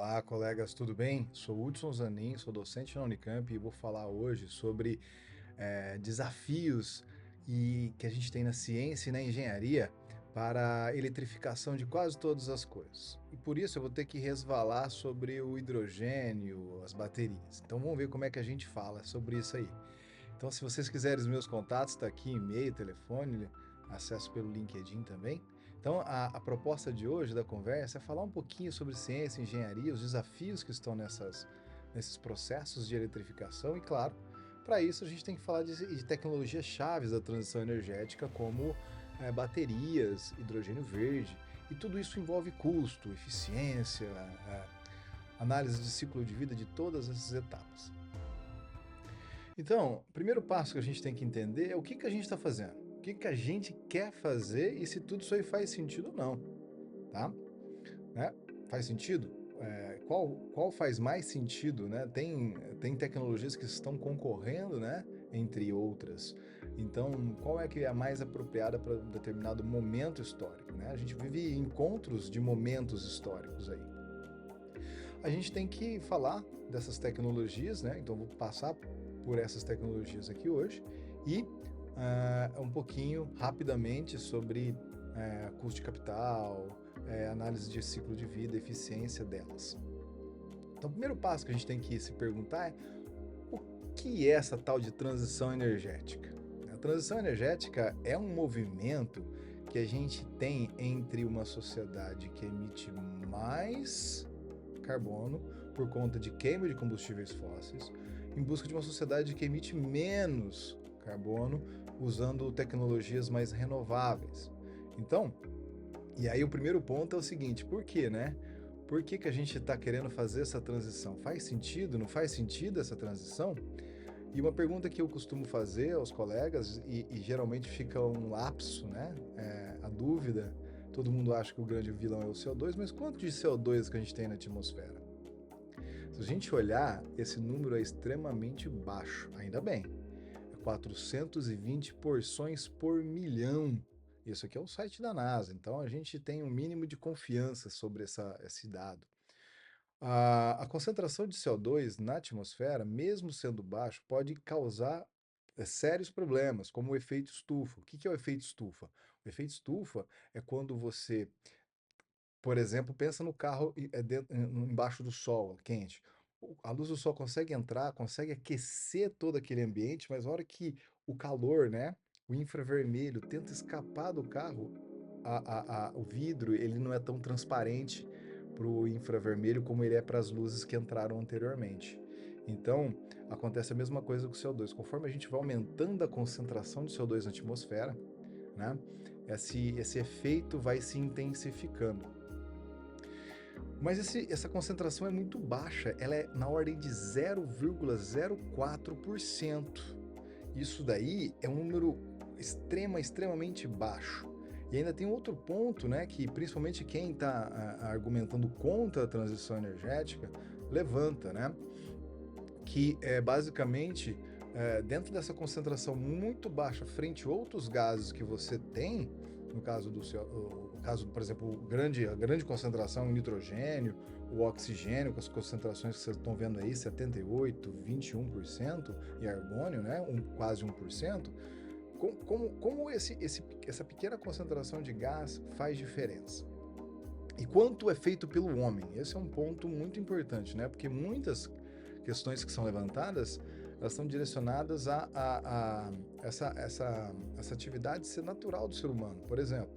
Olá, colegas, tudo bem? Sou Hudson Zanin, sou docente na Unicamp e vou falar hoje sobre desafios que a gente tem na ciência e na engenharia para a eletrificação de quase todas as coisas. E por isso eu vou ter que resvalar sobre o hidrogênio, as baterias. Então vamos ver como é que a gente fala sobre isso aí. Então, se vocês quiserem os meus contatos, está aqui e-mail, telefone, acesso pelo LinkedIn também. Então, a proposta de hoje da conversa é falar um pouquinho sobre ciência, engenharia, os desafios que estão nesses processos de eletrificação e, claro, para isso a gente tem que falar de tecnologias chaves da transição energética, como baterias, hidrogênio verde, e tudo isso envolve custo, eficiência, análise de ciclo de vida de todas essas etapas. Então, o primeiro passo que a gente tem que entender é o que a gente está fazendo, o que a gente quer fazer e se tudo isso aí faz sentido ou não, tá? Né? Faz sentido? Qual faz mais sentido, né? Tem tecnologias que estão concorrendo, né? Entre outras. Então, qual é que é a mais apropriada para determinado momento histórico, né? A gente vive encontros de momentos históricos aí. A gente tem que falar dessas tecnologias, né? Então, vou passar por essas tecnologias aqui hoje e um pouquinho rapidamente sobre custo de capital, análise de ciclo de vida, eficiência delas. Então, o primeiro passo que a gente tem que se perguntar é o que é essa tal de transição energética? A transição energética é um movimento que a gente tem entre uma sociedade que emite mais carbono por conta de queima de combustíveis fósseis, em busca de uma sociedade que emite menos carbono usando tecnologias mais renováveis. Então, e aí o primeiro ponto é o seguinte, por quê, né? Por que a gente está querendo fazer essa transição? Faz sentido? Não faz sentido essa transição? E uma pergunta que eu costumo fazer aos colegas, e geralmente fica um lapso, né? A dúvida, todo mundo acha que o grande vilão é o CO2, mas quanto de CO2 que a gente tem na atmosfera? Se a gente olhar, esse número é extremamente baixo, ainda bem. É 420 porções por milhão. Isso aqui é o site da NASA, então a gente tem um mínimo de confiança sobre esse dado. A concentração de CO2 na atmosfera, mesmo sendo baixo, pode causar sérios problemas, como o efeito estufa. O que é o efeito estufa? O efeito estufa é quando você, por exemplo, pensa no carro embaixo do sol, quente. A luz do sol consegue entrar, consegue aquecer todo aquele ambiente, mas na hora que o calor, né, o infravermelho tenta escapar do carro, o vidro ele não é tão transparente para o infravermelho como ele é para as luzes que entraram anteriormente. Então, acontece a mesma coisa com o CO2. Conforme a gente vai aumentando a concentração de CO2 na atmosfera, né, esse efeito vai se intensificando. Mas essa concentração é muito baixa, ela é na ordem de 0,04%. Isso daí é um número extremamente baixo. E ainda tem outro ponto, né, que principalmente quem está argumentando contra a transição energética levanta, né, que é basicamente dentro dessa concentração muito baixa frente a outros gases que você tem, no caso o caso, por exemplo, a grande concentração em nitrogênio, o oxigênio, com as concentrações que vocês estão vendo aí, 78, 21%, e argônio, né, quase 1%, como essa pequena concentração de gás faz diferença? E quanto é feito pelo homem? Esse é um ponto muito importante, né? Porque muitas questões que são levantadas, elas estão direcionadas a essa atividade ser natural do ser humano. Por exemplo,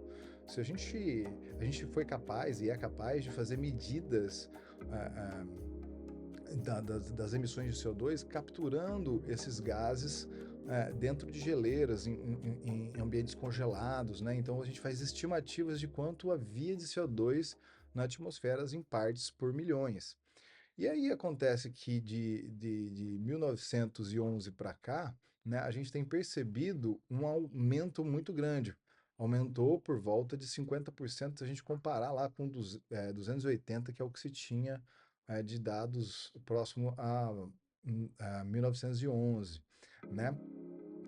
se a gente foi capaz e é capaz de fazer medidas ah, das emissões de CO2, capturando esses gases dentro de geleiras, em ambientes congelados, né? Então a gente faz estimativas de quanto havia de CO2 na atmosfera em partes por milhões. E aí acontece que de 1911 para cá, né, a gente tem percebido um aumento muito grande. Aumentou por volta de 50% se a gente comparar lá com 280, que é o que se tinha de dados próximo a 1911, né?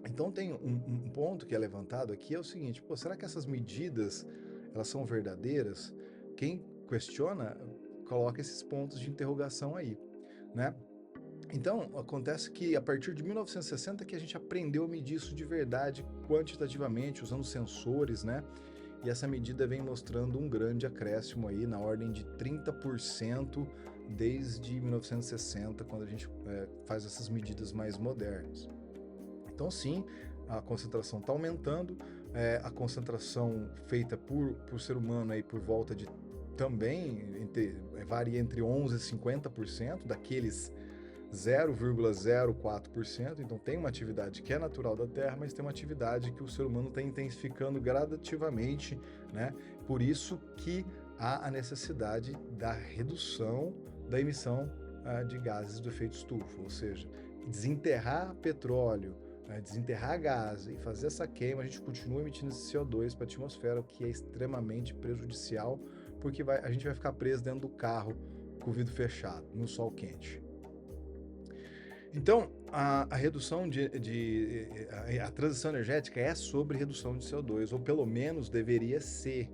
Então tem um ponto que é levantado aqui, é o seguinte, pô, será que essas medidas, elas são verdadeiras? Quem questiona coloca esses pontos de interrogação aí, né? Então, acontece que a partir de 1960 que a gente aprendeu a medir isso de verdade quantitativamente, usando sensores, né? E essa medida vem mostrando um grande acréscimo aí, na ordem de 30% desde 1960, quando a gente faz essas medidas mais modernas. Então, sim, a concentração está aumentando, a concentração feita por ser humano aí por volta de também varia entre 11% e 50% daqueles 0,04%, então tem uma atividade que é natural da Terra, mas tem uma atividade que o ser humano está intensificando gradativamente, né? Por isso que há a necessidade da redução da emissão de gases do efeito estufa, ou seja, desenterrar petróleo, desenterrar gás e fazer essa queima, a gente continua emitindo esse CO2 para a atmosfera, o que é extremamente prejudicial, porque a gente vai ficar preso dentro do carro com o vidro fechado, no sol quente. Então, a redução a transição energética é sobre redução de CO2, ou pelo menos deveria ser.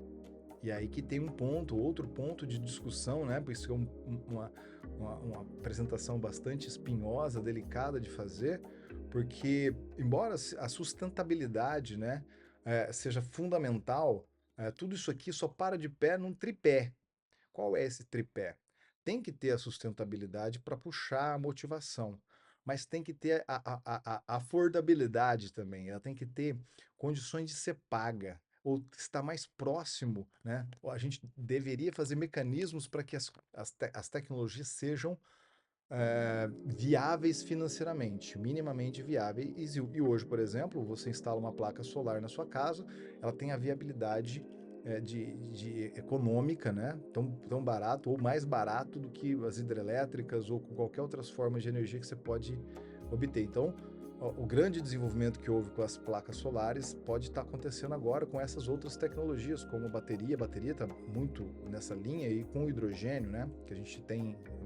E aí que tem outro ponto de discussão, né? Por isso que é uma apresentação bastante espinhosa, delicada de fazer, porque embora a sustentabilidade, né, seja fundamental, tudo isso aqui só para de pé num tripé. Qual é esse tripé? Tem que ter a sustentabilidade para puxar a motivação, mas tem que ter a affordabilidade também, ela tem que ter condições de ser paga, ou estar mais próximo, né? A gente deveria fazer mecanismos para que as tecnologias sejam viáveis financeiramente, minimamente viáveis. E hoje, por exemplo, você instala uma placa solar na sua casa, ela tem a viabilidade de econômica, né? Tão barato ou mais barato do que as hidrelétricas ou com qualquer outras formas de energia que você pode obter. Então, o grande desenvolvimento que houve com as placas solares pode estar acontecendo agora com essas outras tecnologias, como bateria. A bateria está muito nessa linha e com o hidrogênio, né? Que a gente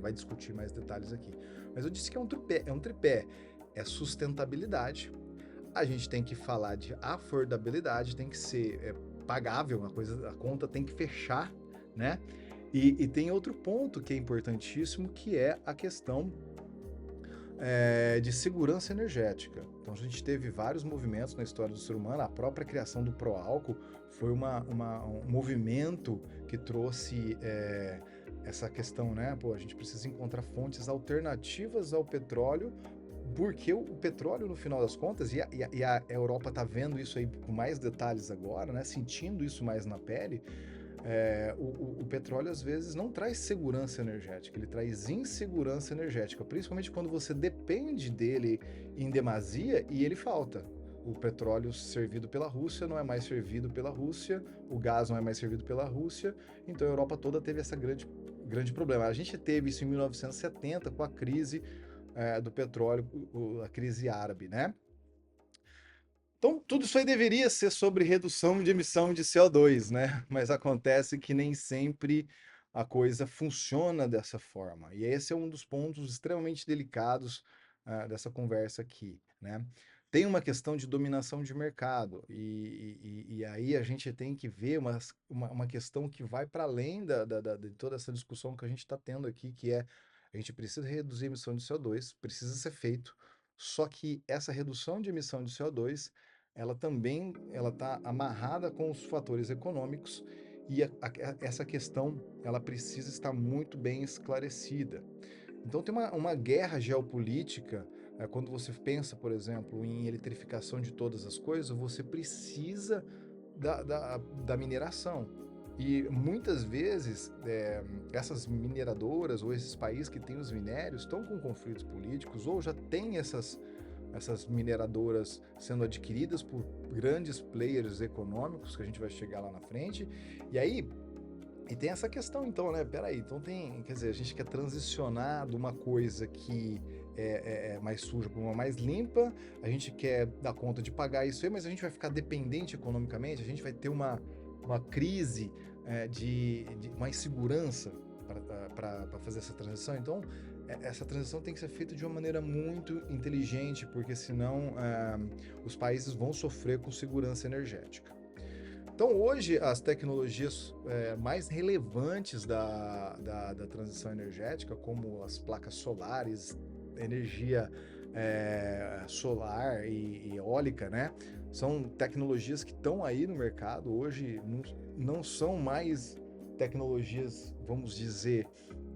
vai discutir mais detalhes aqui. Mas eu disse que é um tripé. É sustentabilidade. A gente tem que falar de affordabilidade, tem que ser pagável, a conta tem que fechar, né? E tem outro ponto que é importantíssimo, que é a questão de segurança energética. Então a gente teve vários movimentos na história do ser humano, a própria criação do pró-álcool foi um movimento que trouxe essa questão, né? Pô, a gente precisa encontrar fontes alternativas ao petróleo, porque o petróleo, no final das contas, e a Europa está vendo isso aí com mais detalhes agora, né? Sentindo isso mais na pele, o petróleo às vezes não traz segurança energética, ele traz insegurança energética, principalmente quando você depende dele em demasia e ele falta. O petróleo servido pela Rússia não é mais servido pela Rússia, o gás não é mais servido pela Rússia, então a Europa toda teve esse grande problema. A gente teve isso em 1970 com a crise do petróleo, a crise árabe, né? Então, tudo isso aí deveria ser sobre redução de emissão de CO2, né? Mas acontece que nem sempre a coisa funciona dessa forma. E esse é um dos pontos extremamente delicados dessa conversa aqui, né? Tem uma questão de dominação de mercado, e aí a gente tem que ver uma questão que vai para além de toda essa discussão que a gente está tendo aqui, que é a gente precisa reduzir a emissão de CO2, precisa ser feito, só que essa redução de emissão de CO2 ela também está amarrada com os fatores econômicos e essa questão ela precisa estar muito bem esclarecida. Então tem uma guerra geopolítica, quando você pensa, por exemplo, em eletrificação de todas as coisas, você precisa da mineração. E muitas vezes essas mineradoras ou esses países que têm os minérios estão com conflitos políticos ou já têm essas mineradoras sendo adquiridas por grandes players econômicos, que a gente vai chegar lá na frente, e aí tem essa questão então, né, peraí, então quer dizer, a gente quer transicionar de uma coisa que é mais suja para uma mais limpa, a gente quer dar conta de pagar isso aí, mas a gente vai ficar dependente economicamente, a gente vai ter uma crise de uma insegurança para fazer essa transição, então essa transição tem que ser feita de uma maneira muito inteligente, porque senão os países vão sofrer com segurança energética. Então, hoje, as tecnologias mais relevantes da transição energética, como as placas solares, energia solar e eólica, né? São tecnologias que estão aí no mercado. Hoje, não são mais tecnologias, vamos dizer,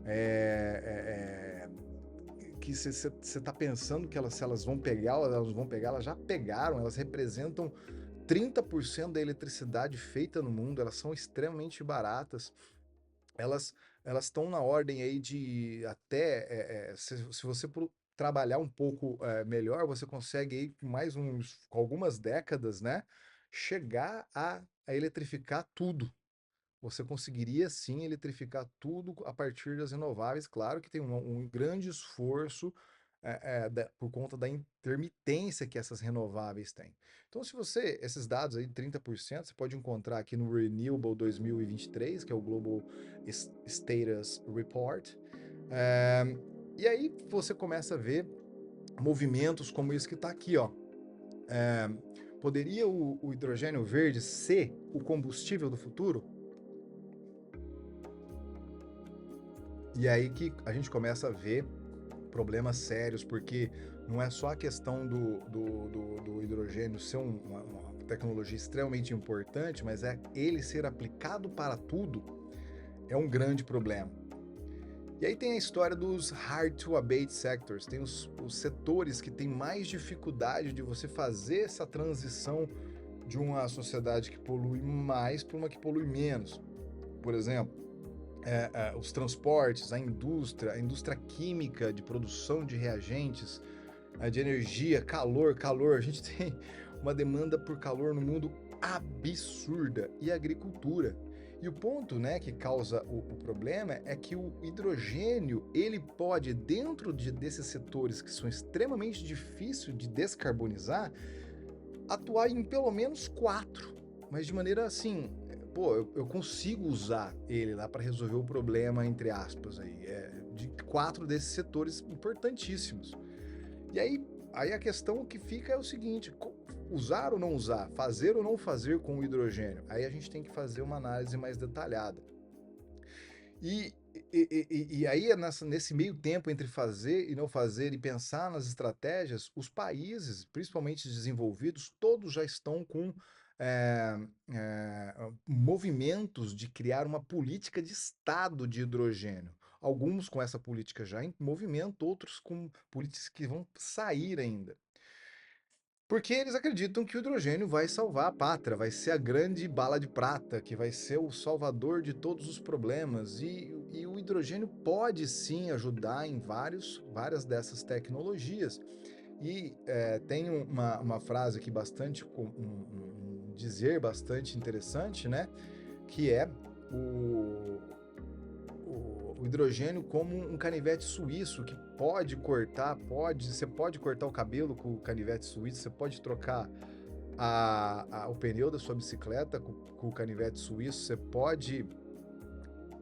é, é, que você está pensando que se elas vão pegar, elas vão pegar, elas já pegaram, elas representam 30% da eletricidade feita no mundo, elas são extremamente baratas, elas elas estão na ordem aí de até, se você trabalhar um pouco melhor, você consegue aí com mais com algumas décadas, né, chegar a eletrificar tudo. Você conseguiria sim eletrificar tudo a partir das renováveis. Claro que tem um grande esforço por conta da intermitência que essas renováveis têm. Então, se você, esses dados aí, 30%, você pode encontrar aqui no Renewable 2023, que é o Global Status Report. É, e aí você começa a ver movimentos como esse que está aqui, ó. É, poderia o hidrogênio verde ser o combustível do futuro? E aí que a gente começa a ver problemas sérios, porque não é só a questão do hidrogênio ser uma tecnologia extremamente importante, mas é ele ser aplicado para tudo é um grande problema. E aí tem a história dos hard to abate sectors, tem os setores que têm mais dificuldade de você fazer essa transição de uma sociedade que polui mais para uma que polui menos. Por exemplo, os transportes, a indústria química de produção de reagentes, de energia, calor. A gente tem uma demanda por calor no mundo absurda. E a agricultura. E o ponto, né, que causa o problema é que o hidrogênio, ele pode, dentro desses setores que são extremamente difíceis de descarbonizar, atuar em pelo menos 4, mas de maneira assim, pô, eu consigo usar ele lá para resolver o problema, entre aspas, aí, de 4 desses setores importantíssimos. E aí a questão que fica é o seguinte: usar ou não usar, fazer ou não fazer com o hidrogênio? Aí a gente tem que fazer uma análise mais detalhada. E, e aí, nesse meio tempo entre fazer e não fazer e pensar nas estratégias, os países, principalmente desenvolvidos, todos já estão com é, movimentos de criar uma política de Estado de hidrogênio. Alguns com essa política já em movimento, outros com políticas que vão sair ainda. Porque eles acreditam que o hidrogênio vai salvar a pátria, vai ser a grande bala de prata, que vai ser o salvador de todos os problemas. E o hidrogênio pode sim ajudar em várias dessas tecnologias. E tem uma frase aqui bastante, um dizer bastante interessante, né? Que é o, o hidrogênio como um canivete suíço que pode cortar, você pode cortar o cabelo com o canivete suíço, você pode trocar o pneu da sua bicicleta com o canivete suíço, você pode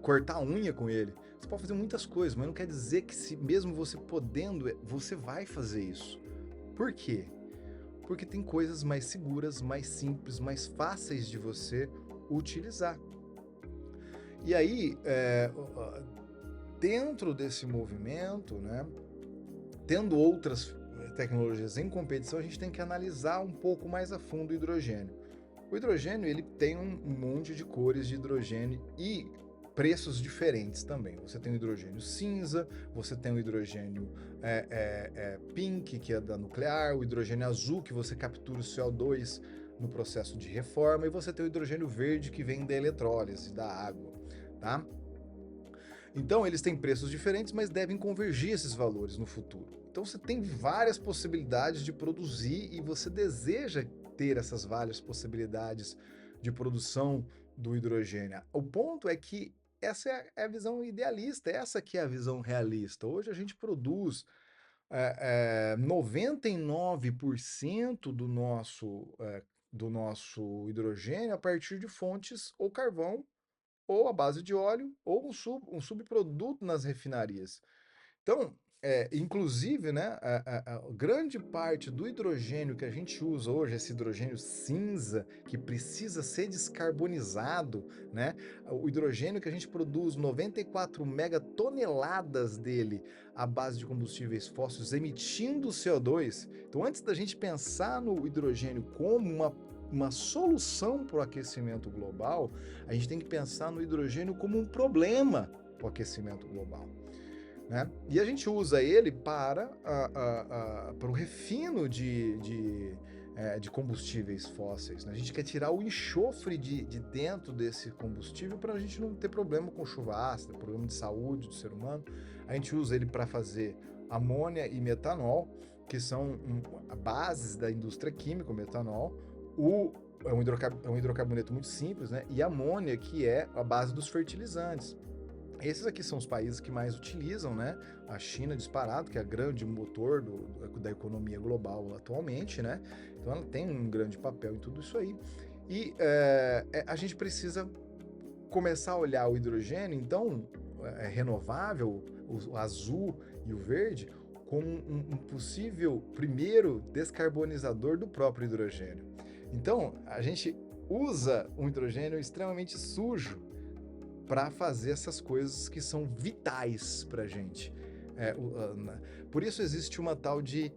cortar a unha com ele, você pode fazer muitas coisas, mas não quer dizer que se mesmo você podendo, você vai fazer isso. Por quê? Porque tem coisas mais seguras, mais simples, mais fáceis de você utilizar. E aí, dentro desse movimento, né, tendo outras tecnologias em competição, a gente tem que analisar um pouco mais a fundo o hidrogênio. O hidrogênio ele tem um monte de cores de hidrogênio e preços diferentes também. Você tem o hidrogênio cinza, você tem o hidrogênio pink, que é da nuclear, o hidrogênio azul, que você captura o CO2 no processo de reforma, e você tem o hidrogênio verde, que vem da eletrólise, da água, tá? Então, eles têm preços diferentes, mas devem convergir esses valores no futuro. Então, você tem várias possibilidades de produzir e você deseja ter essas várias possibilidades de produção do hidrogênio. O ponto é que essa é a visão idealista, essa que é a visão realista. Hoje a gente produz 99% do nosso hidrogênio a partir de fontes ou carvão ou a base de óleo, ou um subproduto nas refinarias. Então, inclusive, né, a grande parte do hidrogênio que a gente usa hoje, esse hidrogênio cinza, que precisa ser descarbonizado, né? O hidrogênio que a gente produz 94 megatoneladas dele à base de combustíveis fósseis emitindo CO2. Então, antes da gente pensar no hidrogênio como uma solução para o aquecimento global, a gente tem que pensar no hidrogênio como um problema para o aquecimento global. Né? E a gente usa ele para o refino de combustíveis fósseis. Né? A gente quer tirar o enxofre de dentro desse combustível para a gente não ter problema com chuva ácida, problema de saúde do ser humano. A gente usa ele para fazer amônia e metanol, que são bases da indústria química, o metanol. É um hidrocarboneto muito simples, né? E a amônia, que é a base dos fertilizantes. Esses aqui são os países que mais utilizam, né? A China disparado, que é o grande motor da economia global atualmente, né? Então ela tem um grande papel em tudo isso aí. E a gente precisa começar a olhar o hidrogênio, então, renovável, o azul e o verde, como um possível primeiro descarbonizador do próprio hidrogênio. Então, a gente usa um hidrogênio extremamente sujo para fazer essas coisas que são vitais para a gente. Por isso existe uma tal de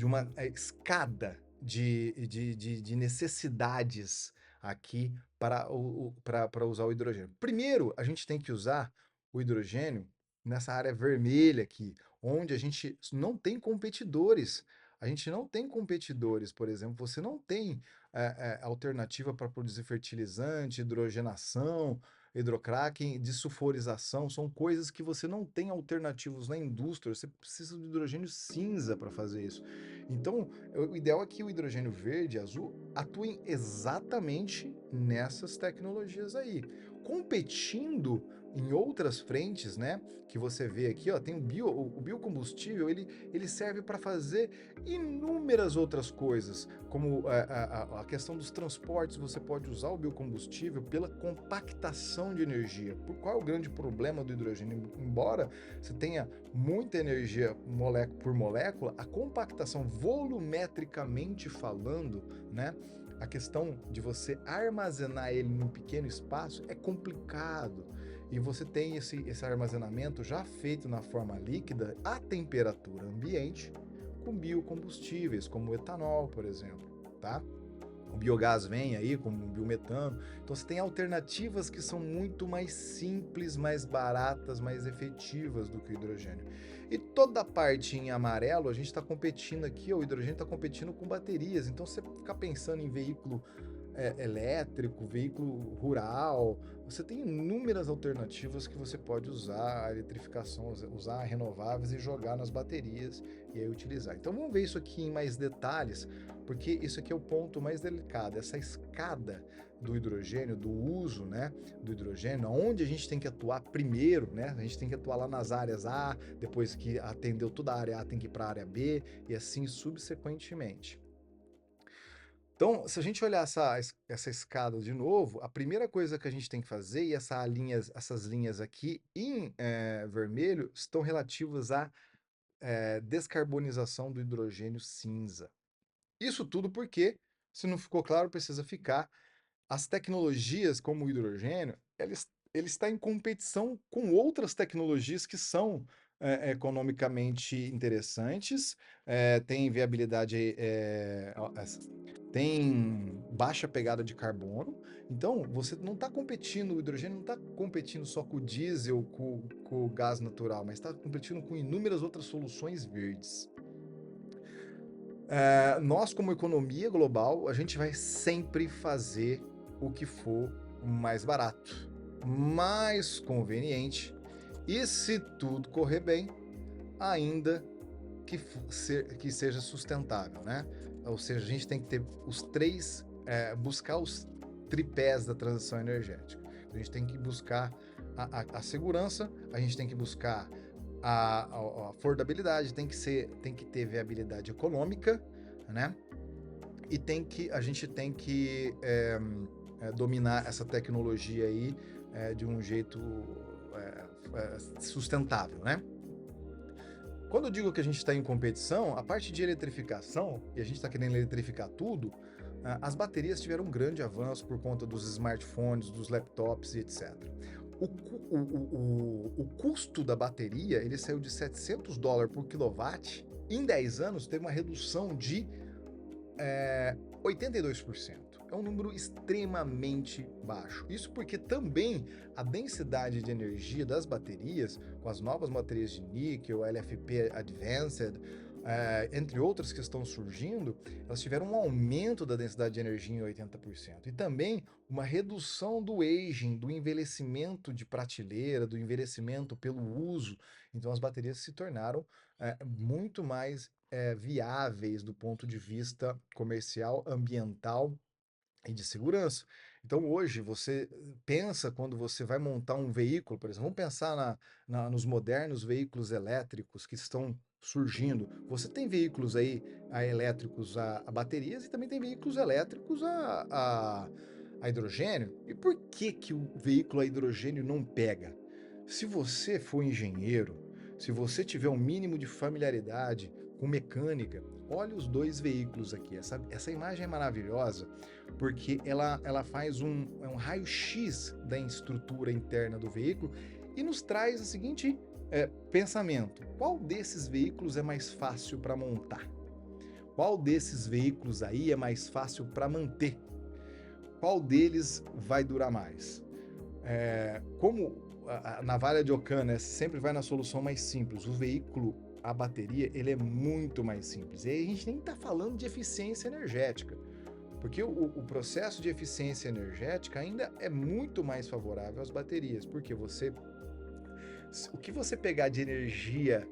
uma escada de necessidades aqui para usar o hidrogênio. Primeiro, a gente tem que usar o hidrogênio nessa área vermelha aqui, onde a gente não tem competidores. A gente não tem competidores, por exemplo, você não tem alternativa para produzir fertilizante, hidrogenação, hidrocracking, desulfurização, são coisas que você não tem alternativos na indústria, você precisa de hidrogênio cinza para fazer isso. Então, o ideal é que o hidrogênio verde e azul atuem exatamente nessas tecnologias aí, competindo em outras frentes, né? Que você vê aqui, ó, tem o biocombustível, ele serve para fazer inúmeras outras coisas, como a questão dos transportes, você pode usar o biocombustível pela compactação de energia. Qual é o grande problema do hidrogênio? Embora você tenha muita energia por molécula, a compactação, volumetricamente falando, né? A questão de você armazenar ele num pequeno espaço é complicado. E você tem esse armazenamento já feito na forma líquida à temperatura ambiente, com biocombustíveis, como o etanol, por exemplo, tá? O biogás vem aí, como o biometano. Então você tem alternativas que são muito mais simples, mais baratas, mais efetivas do que o hidrogênio. E toda a parte em amarelo, a gente está competindo aqui, o hidrogênio está competindo com baterias. Então você ficar pensando em veículo elétrico, veículo rural, você tem inúmeras alternativas que você pode usar a eletrificação, usar renováveis e jogar nas baterias e aí utilizar. Então vamos ver isso aqui em mais detalhes, porque isso aqui é o ponto mais delicado, essa escada do hidrogênio, do uso, né, do hidrogênio, onde a gente tem que atuar primeiro, né? A gente tem que atuar lá nas áreas A, depois que atendeu toda a área A, tem que ir para a área B e assim subsequentemente. Então, se a gente olhar essa escada de novo, a primeira coisa que a gente tem que fazer, e essas linhas aqui em vermelho, estão relativas à descarbonização do hidrogênio cinza. Isso tudo porque, se não ficou claro, precisa ficar. As tecnologias como o hidrogênio, ele está em competição com outras tecnologias que são economicamente interessantes, têm viabilidade, tem baixa pegada de carbono. Então, você não está competindo, o hidrogênio não está competindo só com o diesel, com o gás natural, mas está competindo com inúmeras outras soluções verdes. Nós, como economia global, a gente vai sempre fazer o que for mais barato, mais conveniente e, se tudo correr bem, ainda que seja sustentável, né? Ou seja, a gente tem que ter buscar os tripés da transição energética. A gente tem que buscar a segurança, a gente tem que buscar a affordabilidade, tem que ter viabilidade econômica, né? E a gente tem que dominar essa tecnologia aí de um jeito sustentável, né? Quando eu digo que a gente está em competição, a parte de eletrificação, e a gente está querendo eletrificar tudo, as baterias tiveram um grande avanço por conta dos smartphones, dos laptops e etc. O custo da bateria ele saiu de $700 por quilowatt, em 10 anos teve uma redução de 82%. É um número extremamente baixo. Isso porque também a densidade de energia das baterias, com as novas baterias de níquel, LFP Advanced, entre outras que estão surgindo, elas tiveram um aumento da densidade de energia em 80%. E também uma redução do aging, do envelhecimento de prateleira, do envelhecimento pelo uso. Então as baterias se tornaram muito mais viáveis do ponto de vista comercial, ambiental e de segurança. Então hoje você pensa quando você vai montar um veículo, por exemplo, vamos pensar nos modernos veículos elétricos que estão surgindo. Você tem veículos aí elétricos a baterias e também tem veículos elétricos a hidrogênio. E por que que o veículo a hidrogênio não pega? Se você for engenheiro, se você tiver um mínimo de familiaridade com mecânica, olha os dois veículos aqui. Essa imagem é maravilhosa porque ela faz um raio-x da estrutura interna do veículo e nos traz o seguinte pensamento: qual desses veículos é mais fácil para montar? Qual desses veículos aí é mais fácil para manter? Qual deles vai durar mais? Como a navalha de Ockham, né, sempre vai na solução mais simples, o veículo a bateria ele é muito mais simples. E aí a gente nem está falando de eficiência energética. Porque o processo de eficiência energética ainda é muito mais favorável às baterias, porque o que você pegar de energia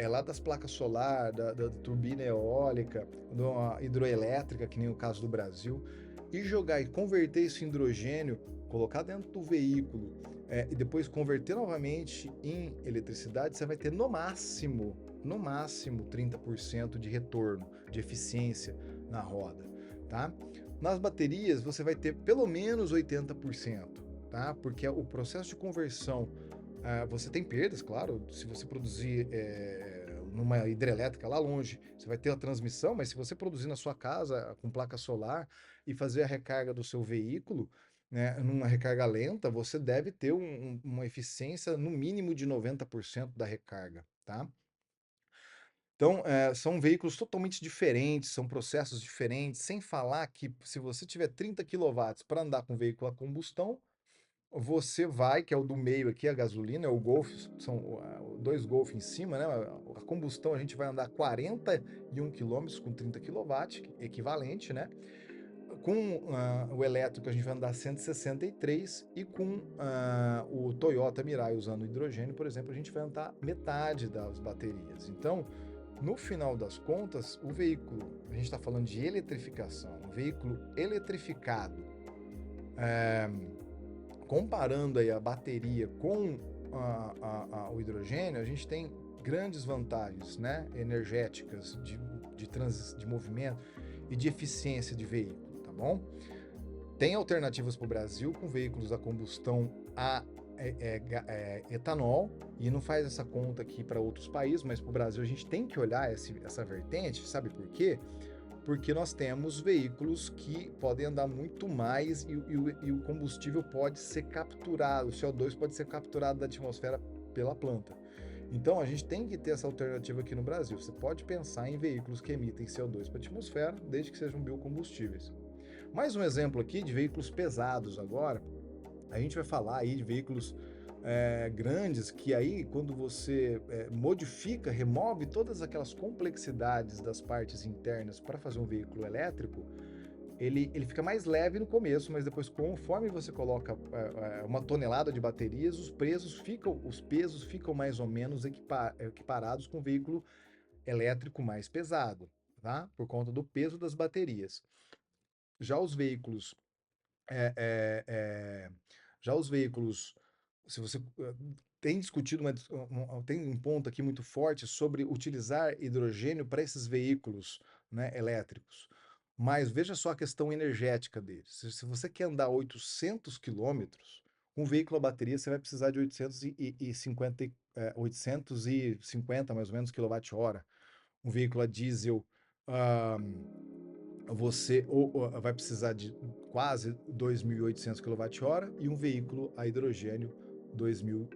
lá das placas solar, da turbina eólica, da hidroelétrica, que nem o caso do Brasil, e jogar e converter isso em hidrogênio, colocar dentro do veículo e depois converter novamente em eletricidade, você vai ter no máximo 30% de retorno, de eficiência na roda. Tá? Nas baterias você vai ter pelo menos 80%, tá? Porque o processo de conversão, você tem perdas, claro, se você produzir numa hidrelétrica lá longe, você vai ter a transmissão, mas se você produzir na sua casa com placa solar e fazer a recarga do seu veículo, né, numa recarga lenta, você deve ter uma eficiência no mínimo de 90% da recarga, tá? Então, são veículos totalmente diferentes, são processos diferentes, sem falar que se você tiver 30 quilowatts para andar com veículo a combustão, você vai, que é o do meio aqui, a gasolina, é o Golf, são dois Golf em cima, né? A combustão a gente vai andar 41 quilômetros com 30 quilowatts, equivalente, né? Com o elétrico a gente vai andar 163 e com o Toyota Mirai usando hidrogênio, por exemplo, a gente vai andar metade das baterias. Então, no final das contas, o veículo, a gente está falando de eletrificação, um veículo eletrificado, comparando aí a bateria com o hidrogênio, a gente tem grandes vantagens, né, energéticas, de movimento e de eficiência de veículo, tá bom? Tem alternativas para o Brasil com veículos a combustão a etanol, e não faz essa conta aqui para outros países, mas para o Brasil a gente tem que olhar essa vertente, sabe por quê? Porque nós temos veículos que podem andar muito mais e o combustível pode ser capturado, o CO2 pode ser capturado da atmosfera pela planta. Então a gente tem que ter essa alternativa aqui no Brasil. Você pode pensar em veículos que emitem CO2 para a atmosfera, desde que sejam biocombustíveis. Mais um exemplo aqui de veículos pesados agora. A gente vai falar aí de veículos grandes que aí quando você modifica, remove todas aquelas complexidades das partes internas para fazer um veículo elétrico, ele fica mais leve no começo, mas depois conforme você coloca uma tonelada de baterias, os pesos ficam mais ou menos equiparados com o veículo elétrico mais pesado, tá? Por conta do peso das baterias. Já os veículos é, é, é, já os veículos, se você tem discutido, tem um ponto aqui muito forte sobre utilizar hidrogênio para esses veículos, né, elétricos. Mas veja só a questão energética deles. Se você quer andar 800 quilômetros, um veículo a bateria você vai precisar de 850 850 mais ou menos kWh. Um veículo a diesel, ah, você vai precisar de quase 2.800 kWh e um veículo a hidrogênio 2.200,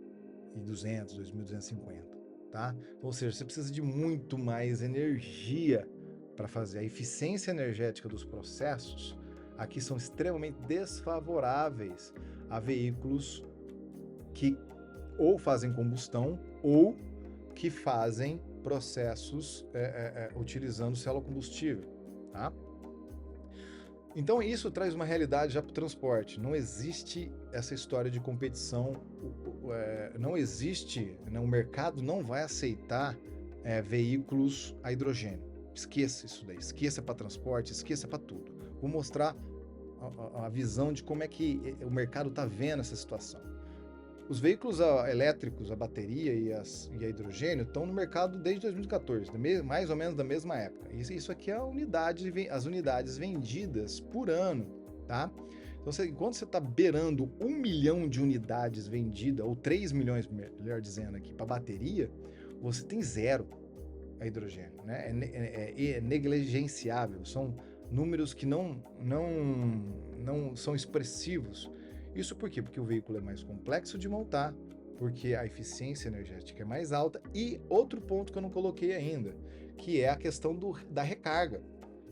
2.250, tá? Ou seja, você precisa de muito mais energia para fazer. A eficiência energética dos processos aqui são extremamente desfavoráveis a veículos que ou fazem combustão ou que fazem processos utilizando célula combustível, tá? Então isso traz uma realidade já para o transporte. Não existe essa história de competição, não existe, né, o mercado não vai aceitar veículos a hidrogênio. Esqueça isso daí, esqueça para transporte, esqueça para tudo. Vou mostrar a visão de como é que o mercado está vendo essa situação. Os veículos elétricos, a bateria e a hidrogênio estão no mercado desde 2014, mais ou menos da mesma época. Isso aqui é as unidades vendidas por ano, tá? Então, enquanto você está beirando 1 milhão de unidades vendidas, ou 3 milhões, melhor dizendo aqui, para bateria, você tem zero a hidrogênio, né? É negligenciável, são números que não são expressivos. Isso por quê? Porque o veículo é mais complexo de montar, porque a eficiência energética é mais alta e outro ponto que eu não coloquei ainda, que é a questão da recarga.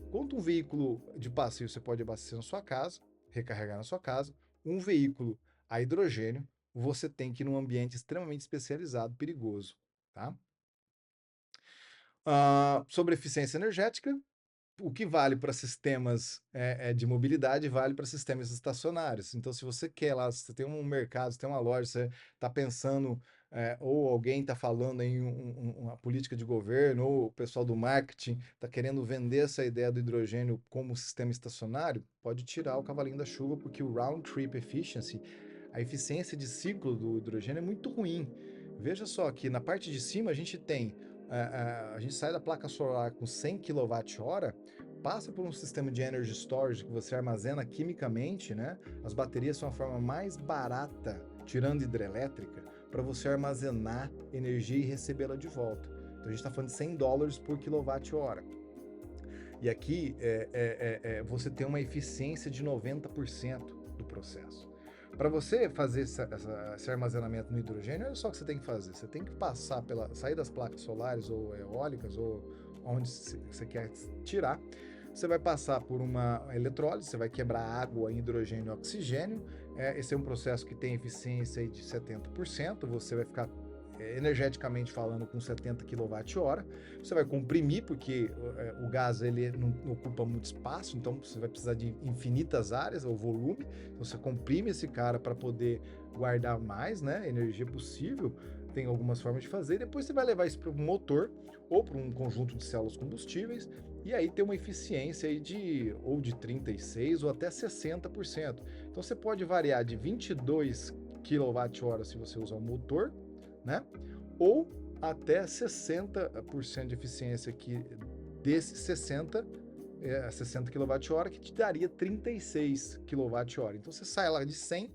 Quanto um veículo de passeio você pode abastecer na sua casa, recarregar na sua casa, um veículo a hidrogênio, você tem que ir num ambiente extremamente especializado, perigoso, tá? Sobre eficiência energética, o que vale para sistemas de mobilidade vale para sistemas estacionários. Então, se você quer lá, se você tem um mercado, se tem uma loja, você está pensando, ou alguém está falando em uma política de governo, ou o pessoal do marketing está querendo vender essa ideia do hidrogênio como sistema estacionário, pode tirar o cavalinho da chuva, porque o round trip efficiency, a eficiência de ciclo do hidrogênio é muito ruim. Veja só que na parte de cima a gente tem a gente sai da placa solar com 100 kWh, passa por um sistema de energy storage que você armazena quimicamente, né? As baterias são a forma mais barata, tirando hidrelétrica, para você armazenar energia e recebê-la de volta. Então a gente está falando de $100 por kWh. E aqui você tem uma eficiência de 90% do processo. Para você fazer esse armazenamento no hidrogênio, olha só o que você tem que fazer. Você tem que sair das placas solares ou eólicas ou onde você quer tirar. Você vai passar por uma eletrólise, você vai quebrar água em hidrogênio e oxigênio. Esse é um processo que tem eficiência de 70%. Você vai ficar energeticamente falando com 70 kWh. Você vai comprimir, porque o gás ele não ocupa muito espaço, então você vai precisar de infinitas áreas, ou volume. Então você comprime esse cara para poder guardar mais, né, energia possível. Tem algumas formas de fazer. Depois você vai levar isso para um motor ou para um conjunto de células combustíveis, e aí tem uma eficiência aí de 36% ou até 60%. Então você pode variar de 22 kWh se você usar o motor, né? Ou até 60% de eficiência aqui desses 60 kWh, que te daria 36 kWh. Então você sai lá de 100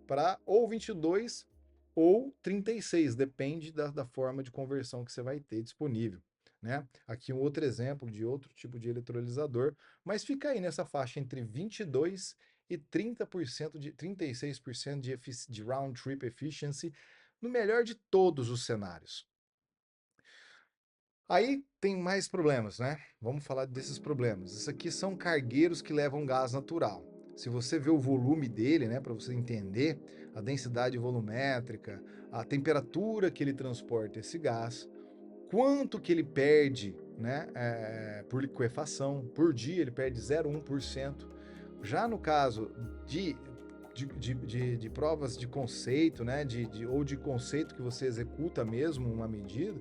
para ou 22 ou 36, depende da forma de conversão que você vai ter disponível, né? Aqui um outro exemplo de outro tipo de eletrolisador, mas fica aí nessa faixa entre 22 e 36% de round trip efficiency, no melhor de todos os cenários. Aí tem mais problemas, né? Vamos falar desses problemas. Isso aqui são cargueiros que levam gás natural. Se você vê o volume dele, né, para você entender a densidade volumétrica, a temperatura que ele transporta esse gás, quanto que ele perde, né, por liquefação, por dia ele perde 0,1%. Já no caso de provas de conceito, né, ou de conceito que você executa mesmo uma medida,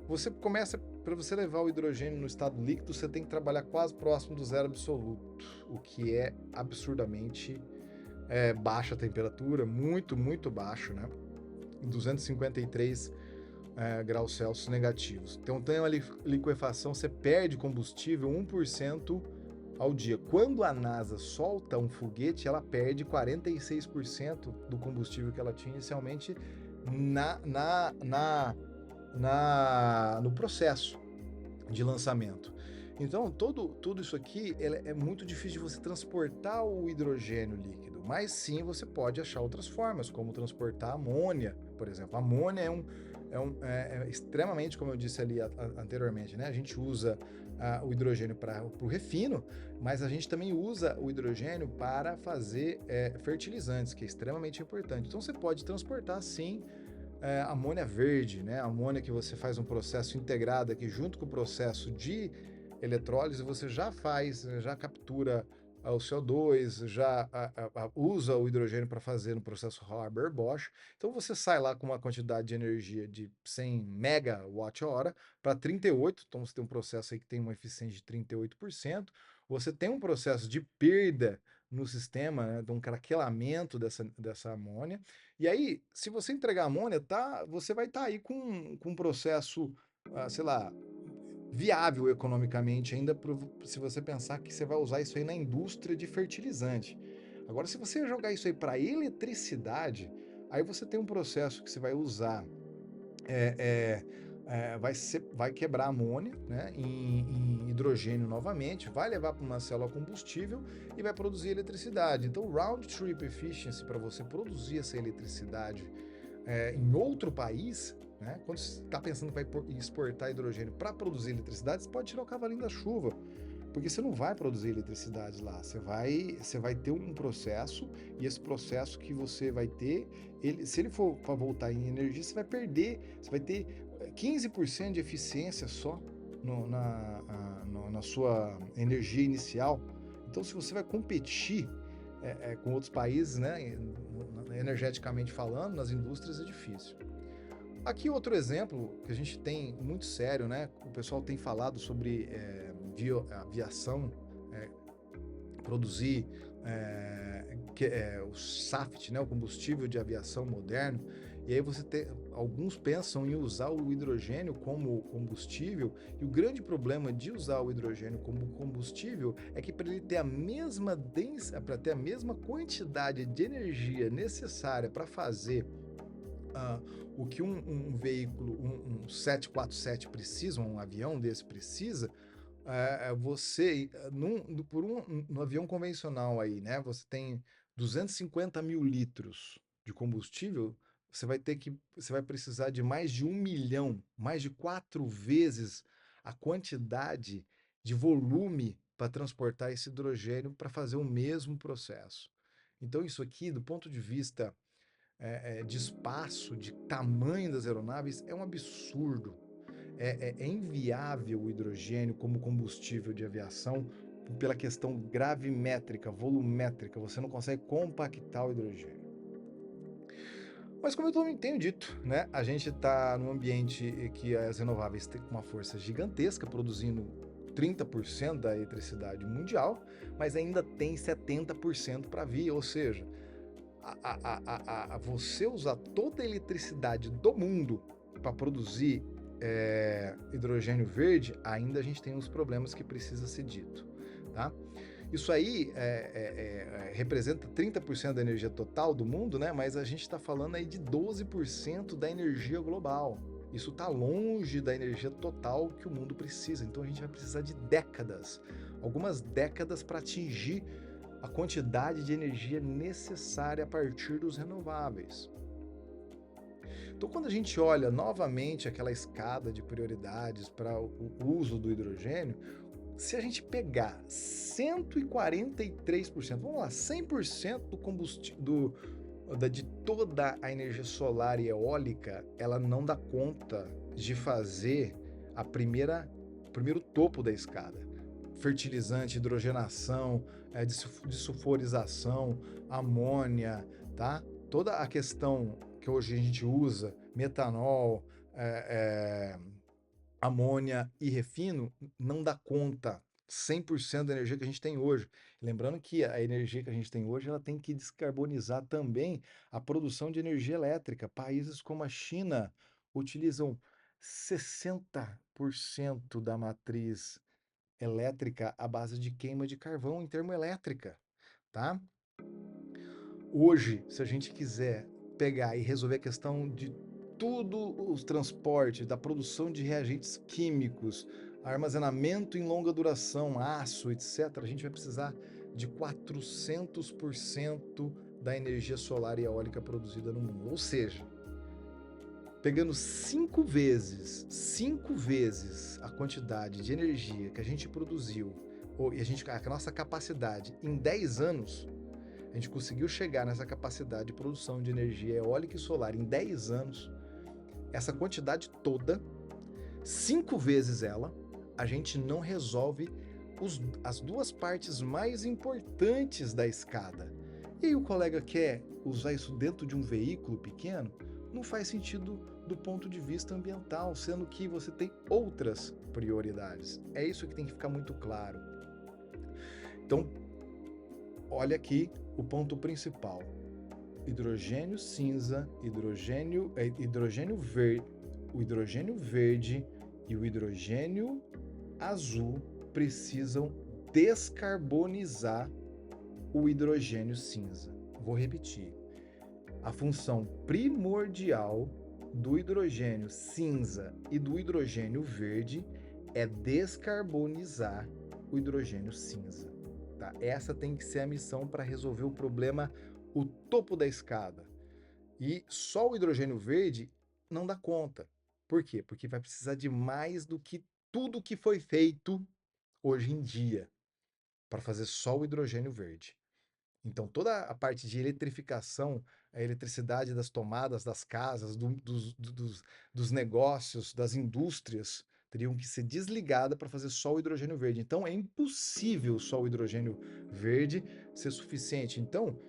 você começa, para você levar o hidrogênio no estado líquido, você tem que trabalhar quase próximo do zero absoluto, o que é absurdamente baixa temperatura, muito, muito baixo, né? 253 graus Celsius negativos. Então tem uma liquefação, você perde combustível 1% ao dia. Quando a NASA solta um foguete, ela perde 46% do combustível que ela tinha inicialmente na, na, na, no processo de lançamento. Então, tudo isso aqui é muito difícil de você transportar o hidrogênio líquido, mas sim você pode achar outras formas, como transportar amônia, por exemplo. A amônia é extremamente, como eu disse ali anteriormente, né? A gente usa o hidrogênio para o refino, mas a gente também usa o hidrogênio para fazer fertilizantes, que é extremamente importante. Então você pode transportar sim amônia verde, né? Amônia que você faz um processo integrado aqui junto com o processo de eletrólise, você já captura o CO2, já usa o hidrogênio para fazer no processo Haber-Bosch. Então você sai lá com uma quantidade de energia de 100 megawatt-hora para 38, então você tem um processo aí que tem uma eficiência de 38%, você tem um processo de perda no sistema, né, de um craquelamento dessa amônia, e aí, se você entregar amônia, você vai estar aí com um processo, sei lá, viável economicamente ainda, se você pensar que você vai usar isso aí na indústria de fertilizante. Agora, se você jogar isso aí para eletricidade, aí você tem um processo que você vai usar é, é, vai quebrar amônia, né, em hidrogênio novamente, vai levar para uma célula combustível e vai produzir eletricidade. Então, round trip efficiency para você produzir essa eletricidade em outro país, né, quando você está pensando que vai exportar hidrogênio para produzir eletricidade, você pode tirar o cavalinho da chuva. Porque você não vai produzir eletricidade lá, você vai ter um processo, e esse processo que você vai ter, se ele for para voltar em energia, você vai ter 15% de eficiência só na sua energia inicial. Então, se você vai competir com outros países, né, energeticamente falando, nas indústrias é difícil. Aqui outro exemplo que a gente tem muito sério, né? O pessoal tem falado sobre aviação, é, produzir o SAF, né? O combustível de aviação moderno. E aí alguns pensam em usar o hidrogênio como combustível, e o grande problema de usar o hidrogênio como combustível é que para ele ter para ter a mesma quantidade de energia necessária para fazer ah, o que um veículo, um 747 precisa, um avião desse precisa, você, no avião convencional aí, né, você tem 250 mil litros de combustível, você vai precisar de mais de 1 milhão, mais de 4 vezes a quantidade de volume para transportar esse hidrogênio para fazer o mesmo processo. Então, isso aqui, do ponto de vista de espaço, de tamanho das aeronaves, é um absurdo. É inviável o hidrogênio como combustível de aviação pela questão gravimétrica, volumétrica. Você não consegue compactar o hidrogênio. Mas como eu tenho dito, né, a gente está num ambiente que as renováveis têm uma força gigantesca, produzindo 30% da eletricidade mundial, mas ainda tem 70% para vir, ou seja, você usar toda a eletricidade do mundo para produzir hidrogênio verde, ainda a gente tem uns problemas que precisa ser dito, tá? Isso aí representa 30% da energia total do mundo, né? Mas a gente está falando aí de 12% da energia global. Isso está longe da energia total que o mundo precisa. Então a gente vai precisar de décadas, algumas décadas para atingir a quantidade de energia necessária a partir dos renováveis. Então, quando a gente olha novamente aquela escada de prioridades para o uso do hidrogênio, se a gente pegar 143%, vamos lá, 100% do combustível de toda a energia solar e eólica, ela não dá conta de fazer o primeiro topo da escada. Fertilizante, hidrogenação, sulfurização, amônia, tá? Toda a questão que hoje a gente usa, metanol, amônia e refino, não dá conta 100% da energia que a gente tem hoje. Lembrando que a energia que a gente tem hoje, ela tem que descarbonizar também a produção de energia elétrica. Países como a China utilizam 60% da matriz elétrica à base de queima de carvão em termoelétrica, tá? Hoje, se a gente quiser pegar e resolver a questão de tudo os transportes, da produção de reagentes químicos, armazenamento em longa duração, aço, etc., a gente vai precisar de 400% da energia solar e eólica produzida no mundo. Ou seja, pegando 5 vezes a quantidade de energia que a gente produziu, e a nossa capacidade em 10 anos, a gente conseguiu chegar nessa capacidade de produção de energia eólica e solar em 10 anos, essa quantidade toda, 5 vezes ela, a gente não resolve as duas partes mais importantes da escada. E aí o colega quer usar isso dentro de um veículo pequeno? Não faz sentido do ponto de vista ambiental, sendo que você tem outras prioridades. É isso que tem que ficar muito claro. Então, olha aqui o ponto principal. Hidrogênio cinza, hidrogênio verde, o hidrogênio verde e o hidrogênio azul precisam descarbonizar o hidrogênio cinza. Vou repetir. A função primordial do hidrogênio cinza e do hidrogênio verde é descarbonizar o hidrogênio cinza. Tá? Essa tem que ser a missão para resolver o problema, o topo da escada. E só o hidrogênio verde não dá conta. Por quê? Porque vai precisar de mais do que tudo que foi feito hoje em dia para fazer só o hidrogênio verde. Então, toda a parte de eletrificação, a eletricidade das tomadas das casas, dos negócios, das indústrias, teriam que ser desligada para fazer só o hidrogênio verde. Então, é impossível só o hidrogênio verde ser suficiente. Então,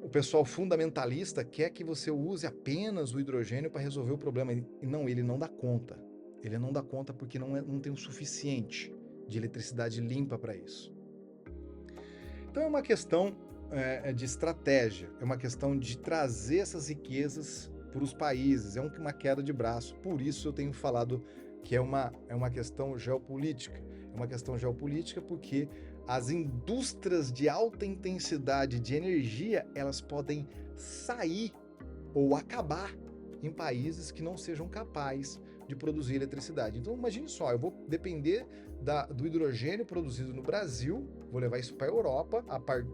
o pessoal fundamentalista quer que você use apenas o hidrogênio para resolver o problema. E não, ele não dá conta. Ele não dá conta porque não tem o suficiente de eletricidade limpa para isso. Então é uma questão de estratégia, é uma questão de trazer essas riquezas para os países, é uma queda de braço. Por isso eu tenho falado que é uma questão geopolítica. É uma questão geopolítica porque as indústrias de alta intensidade de energia, elas podem sair ou acabar em países que não sejam capazes de produzir eletricidade. Então imagine só, eu vou depender do hidrogênio produzido no Brasil, vou levar isso para a Europa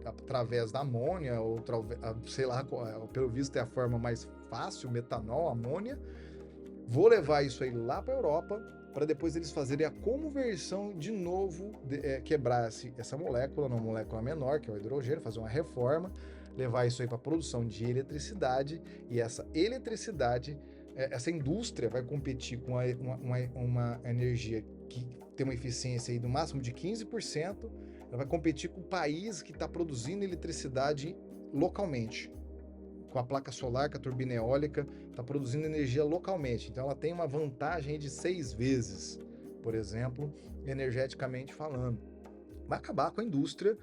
através da amônia, ou sei lá, pelo visto é a forma mais fácil, metanol, amônia. Vou levar isso aí lá para a Europa, para depois eles fazerem a conversão de novo, quebrar essa molécula numa molécula menor, que é o hidrogênio, fazer uma reforma, levar isso aí para a produção de eletricidade, e essa eletricidade, essa indústria vai competir com uma energia que tem uma eficiência aí do máximo de 15%, ela vai competir com o país que está produzindo eletricidade localmente, com a placa solar, com a turbina eólica, está produzindo energia localmente. Então ela tem uma vantagem de 6 vezes, por exemplo, energeticamente falando. Vai acabar com a indústria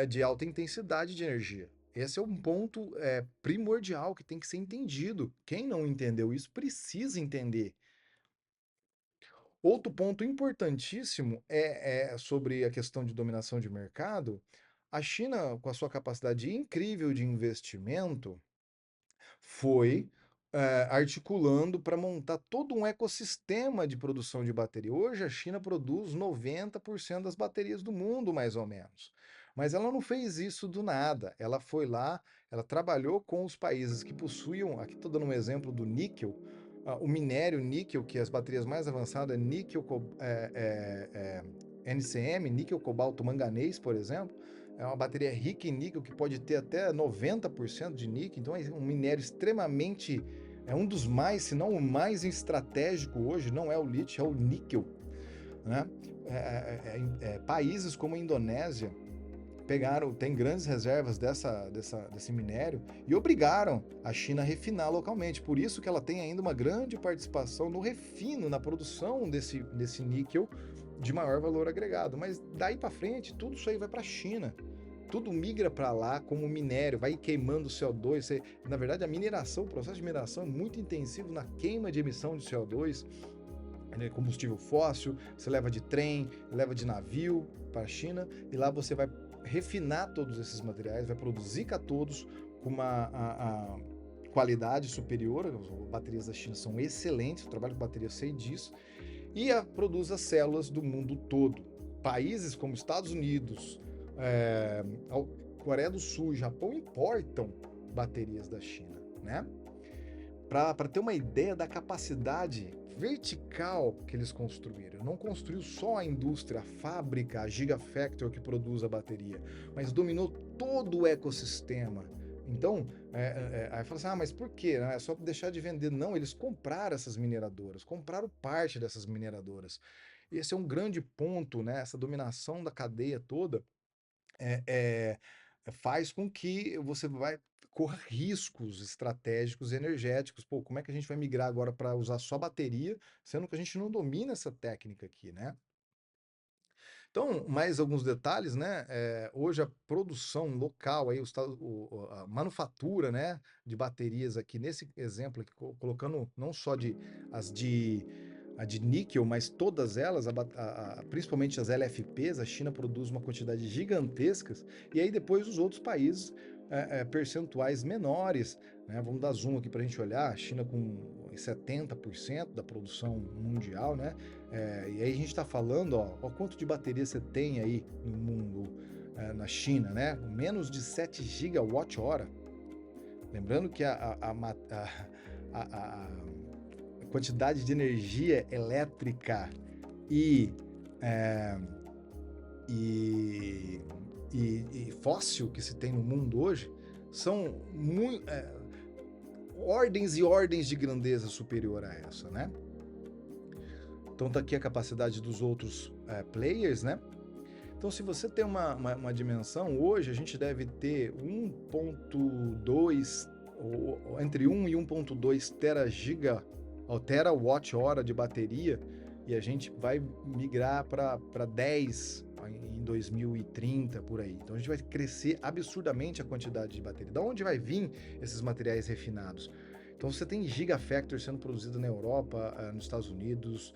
de alta intensidade de energia. Esse é um ponto primordial que tem que ser entendido. Quem não entendeu isso precisa entender. Outro ponto importantíssimo é sobre a questão de dominação de mercado. A China, com a sua capacidade incrível de investimento, foi articulando para montar todo um ecossistema de produção de bateria. Hoje a China produz 90% das baterias do mundo, mais ou menos. Mas ela não fez isso do nada. Ela foi lá, ela trabalhou com os países que possuíam, aqui estou dando um exemplo do níquel, o minério níquel, que as baterias mais avançadas é níquel, NCM, níquel, cobalto, manganês, por exemplo. É uma bateria rica em níquel, que pode ter até 90% de níquel, então é um minério extremamente, é um dos mais, se não o mais estratégico hoje, não é o lítio, é o níquel, né? Países como a Indonésia tem grandes reservas desse minério e obrigaram a China a refinar localmente. Por isso que ela tem ainda uma grande participação no refino, na produção desse níquel de maior valor agregado. Mas daí para frente, tudo isso aí vai para a China. Tudo migra para lá como minério, vai queimando CO2. Na verdade, o processo de mineração é muito intensivo na queima de emissão de CO2, combustível fóssil, você leva de trem, leva de navio para a China, e lá você vai refinar todos esses materiais, vai produzir cátodos com qualidade superior, as baterias da China são excelentes, eu trabalho com bateria, eu sei disso, e produz as células do mundo todo. Países como Estados Unidos, é, Coreia do Sul, Japão importam baterias da China, né? Para ter uma ideia da capacidade vertical que eles construíram. Não construiu só a indústria, a fábrica, a Gigafactory que produz a bateria, mas dominou todo o ecossistema. Então, aí fala assim, mas por quê? É só deixar de vender. Não, eles compraram essas mineradoras, compraram parte dessas mineradoras. E esse é um grande ponto, né? Essa dominação da cadeia toda é, é, faz com que você vai corra riscos estratégicos e energéticos. Pô, como é que a gente vai migrar agora para usar só bateria, sendo que a gente não domina essa técnica aqui, né? Então, mais alguns detalhes, né? Hoje a produção local, aí, a manufatura, né, de baterias aqui, nesse exemplo aqui, colocando não só a de níquel, mas todas elas, principalmente as LFPs, a China produz uma quantidade gigantescas, e aí depois os outros países percentuais menores, né? Vamos dar zoom aqui para a gente olhar, a China com 70% da produção mundial, né? E aí a gente está falando, ó quanto de bateria você tem aí no mundo, na China, né? Menos de 7 gigawatt-hora. Lembrando que a quantidade de energia elétrica e, é, e, e fóssil que se tem no mundo hoje são ordens e ordens de grandeza superior a essa, né? Então tá aqui a capacidade dos outros players, né? Então, se você tem uma dimensão, hoje a gente deve ter 1.2, entre 1 e 1.2 terawatt-hora de bateria, e a gente vai migrar para 10 em 2030, por aí. Então, a gente vai crescer absurdamente a quantidade de bateria. Da onde vai vir esses materiais refinados? Então, você tem Gigafactory sendo produzido na Europa, nos Estados Unidos,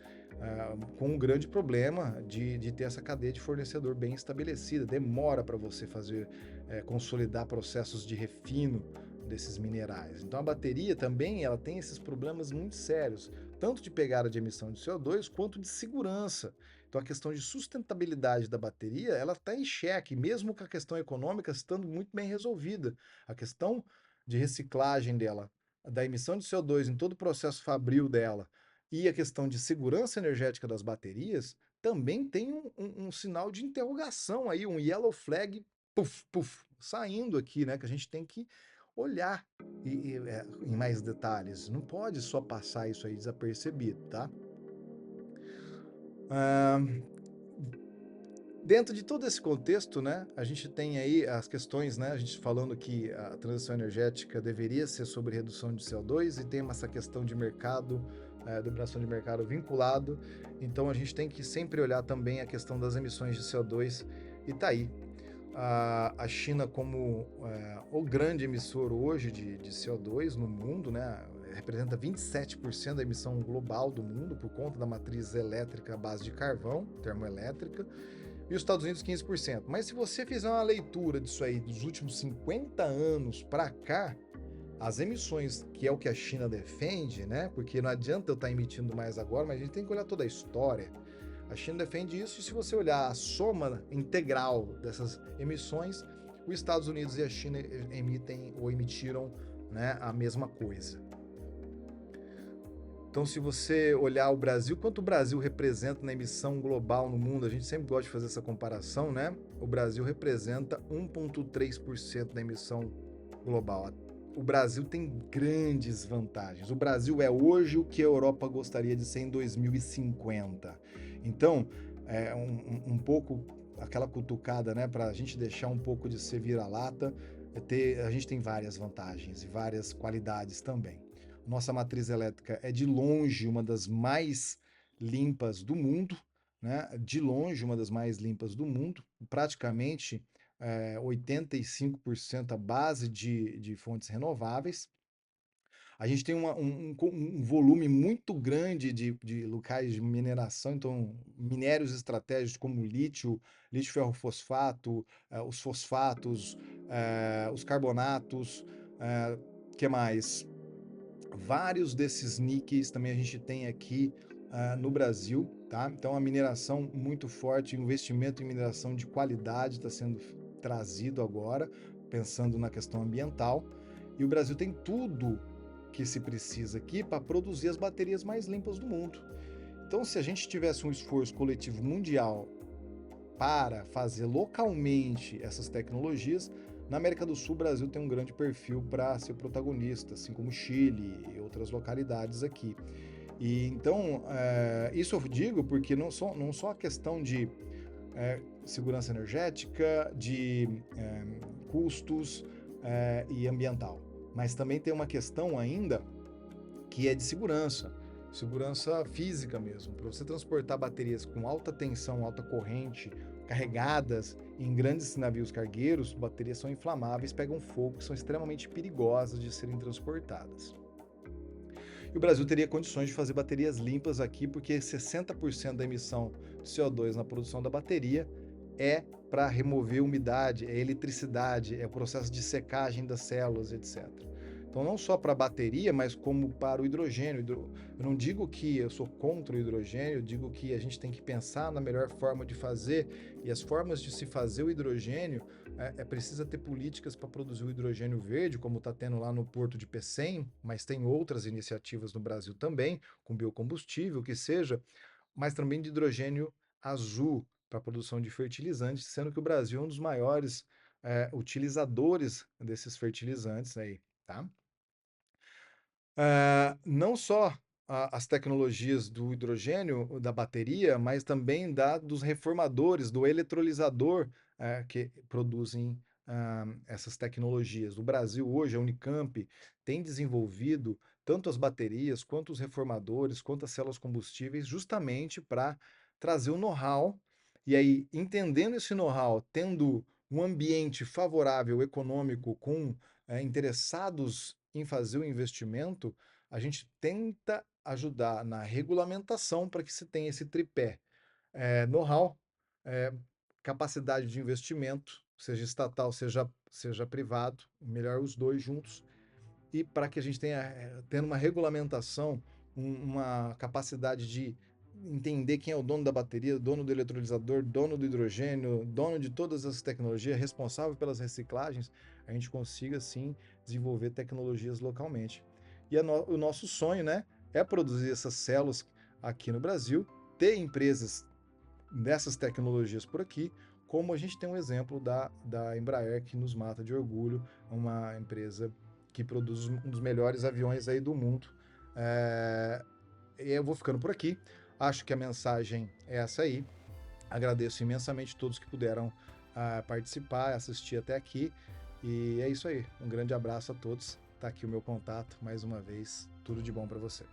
com um grande problema de ter essa cadeia de fornecedor bem estabelecida. Demora para você fazer, consolidar processos de refino desses minerais. Então a bateria também ela tem esses problemas muito sérios, tanto de pegada de emissão de CO2 quanto de segurança. Então a questão de sustentabilidade da bateria ela está em xeque, mesmo com a questão econômica estando muito bem resolvida. A questão de reciclagem dela, da emissão de CO2 em todo o processo fabril dela, e a questão de segurança energética das baterias também tem um sinal de interrogação aí, um yellow flag, puf, puf, saindo aqui, né? Que a gente tem que olhar em mais detalhes. Não pode só passar isso aí desapercebido, tá? Dentro de todo esse contexto, né, a gente tem aí as questões, né, a gente falando que a transição energética deveria ser sobre redução de CO2 e tem essa questão de mercado, dominação de mercado vinculado. Então a gente tem que sempre olhar também a questão das emissões de CO2 e tá aí. A China como o grande emissor hoje de CO2 no mundo, né, representa 27% da emissão global do mundo por conta da matriz elétrica à base de carvão, termoelétrica, e os Estados Unidos 15%. Mas se você fizer uma leitura disso aí dos últimos 50 anos para cá, as emissões, que é o que a China defende, né? Porque não adianta eu estar emitindo mais agora, mas a gente tem que olhar toda a história. A China defende isso, e se você olhar a soma integral dessas emissões, os Estados Unidos e a China emitem ou emitiram, né, a mesma coisa. Então, se você olhar o Brasil, quanto o Brasil representa na emissão global no mundo, a gente sempre gosta de fazer essa comparação, né? O Brasil representa 1,3% da emissão global. O Brasil tem grandes vantagens. O Brasil é hoje o que a Europa gostaria de ser em 2050. Então, é um pouco aquela cutucada, né? Para a gente deixar um pouco de ser vira-lata, a gente tem várias vantagens e várias qualidades também. Nossa matriz elétrica é de longe uma das mais limpas do mundo, né? De longe uma das mais limpas do mundo, praticamente 85% a base de fontes renováveis. A gente tem um volume muito grande de locais de mineração, então minérios estratégicos como lítio, lítio ferrofosfato, os fosfatos, os carbonatos, Que mais? Vários desses níqueis também a gente tem aqui no Brasil, tá? Então a mineração muito forte, o investimento em mineração de qualidade está sendo trazido agora, pensando na questão ambiental. E o Brasil tem tudo que se precisa aqui para produzir as baterias mais limpas do mundo. Então, se a gente tivesse um esforço coletivo mundial para fazer localmente essas tecnologias, na América do Sul, o Brasil tem um grande perfil para ser protagonista, assim como Chile e outras localidades aqui. E então, isso eu digo porque não só a questão de segurança energética, de custos e ambiental, mas também tem uma questão ainda que é de segurança. Segurança física mesmo. Para você transportar baterias com alta tensão, alta corrente, carregadas em grandes navios cargueiros, baterias são inflamáveis, pegam fogo, são extremamente perigosas de serem transportadas. E o Brasil teria condições de fazer baterias limpas aqui, porque 60% da emissão de CO2 na produção da bateria é para remover umidade, é eletricidade, é o processo de secagem das células, etc. Então, não só para a bateria, mas como para o hidrogênio. Eu não digo que eu sou contra o hidrogênio, eu digo que a gente tem que pensar na melhor forma de fazer, e as formas de se fazer o hidrogênio precisa ter políticas para produzir o hidrogênio verde, como está tendo lá no Porto de Pecém, mas tem outras iniciativas no Brasil também, com biocombustível, que seja, mas também de hidrogênio azul para a produção de fertilizantes, sendo que o Brasil é um dos maiores utilizadores desses fertilizantes aí, tá? Não só as tecnologias do hidrogênio, da bateria, mas também dos reformadores, do eletrolisador, que produzem essas tecnologias. No Brasil, hoje, a Unicamp tem desenvolvido tanto as baterias, quanto os reformadores, quanto as células combustíveis, justamente para trazer o know-how. E aí, entendendo esse know-how, tendo um ambiente favorável, econômico, com interessados em fazer o investimento, a gente tenta ajudar na regulamentação para que se tenha esse tripé: know-how, é, capacidade de investimento, seja estatal, seja privado, melhor os dois juntos, e para que a gente tenha, tendo uma regulamentação, uma capacidade de entender quem é o dono da bateria, dono do eletrolisador, dono do hidrogênio, dono de todas as tecnologias, responsável pelas reciclagens, a gente consiga sim desenvolver tecnologias localmente. E o nosso sonho, né, é produzir essas células aqui no Brasil, ter empresas dessas tecnologias por aqui, como a gente tem um exemplo da Embraer, que nos mata de orgulho, uma empresa que produz um dos melhores aviões aí do mundo. E eu vou ficando por aqui. Acho que a mensagem é essa aí. Agradeço imensamente todos que puderam participar, assistir até aqui. E é isso aí. Um grande abraço a todos. Tá aqui o meu contato mais uma vez. Tudo de bom para você.